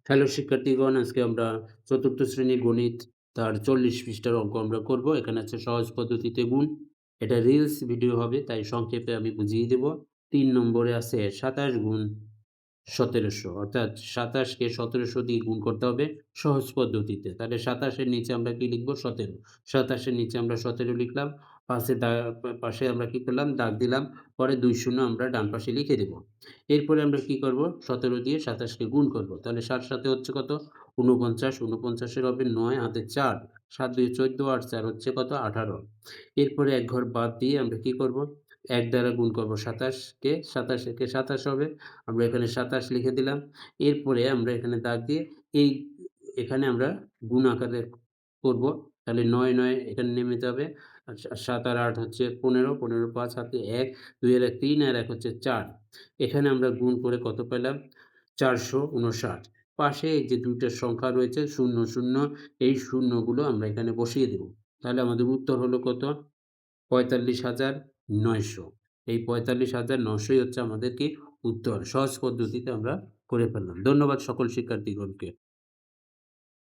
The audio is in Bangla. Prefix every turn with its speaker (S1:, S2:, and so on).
S1: হ্যালো শিক্ষার্থীগণ, আজকে আমরা চতুর্থ শ্রেণী গণিত তার 40 পৃষ্ঠার অঙ্ক আমরা করব। এখানে আছে সহজ পদ্ধতিতে গুণ। এটা রিলস ভিডিও হবে, তাই সংক্ষেপে আমি বুঝিয়ে দেব। 3 নম্বরে আছে 27 গুণ 1700, অর্থাৎ 27 কে 1700 দিয়ে গুণ করতে হবে সহজ পদ্ধতিতে। তাহলে 27 এর নিচে আমরা কি লিখব? 17। 27 এর নিচে আমরা 17 লিখলাম। পাশে আমরা কি করলাম? দাগ দিলাম। পরে 2 শূন্য আমরা ডান পাশে লিখে দেব। এরপরে আমরা কি করব? 17 দিয়ে 27 কে গুণ করব। তাহলে 7 7 হচ্ছে কত? 49। 49 এর হবে 9 হাতে 4। 7 2 14 আর 4 হচ্ছে কত? 18। এরপরে এক ঘর বাদ দিয়ে আমরা কি করব? 1 দ্বারা গুণ করব 27 কে। 27 একে 27 হবে। আমরা এখানে 27 লিখে দিলাম। এরপরে আমরা এখানে দাগ দিয়ে এই এখানে আমরা গুণ আকারে করব। তাহলে ৯ ৯ এখানে নেমে যাবে। আর ৭ আর ৮ হচ্ছে ১৫, ১৫ ৫ হাতে ১, ২ এর ১ ৩ আর ১ হচ্ছে ৪। এখানে আমরা গুণ করে কত পেলাম? ৪৫৯। পাশে এই যে ২ টা সংখ্যা রয়েছে ০ ০, এই শূন্যগুলো আমরা এখানে বসিয়ে দেব। তাহলে আমাদের উত্তর হলো কত? ৪৫,৯০০। এই ৪৫,৯০০ হচ্ছে আমাদের কি? উত্তর। সহজ পদ্ধতিতে আমরা করে ফেললাম। ধন্যবাদ সকল শিক্ষার্থীগণকে।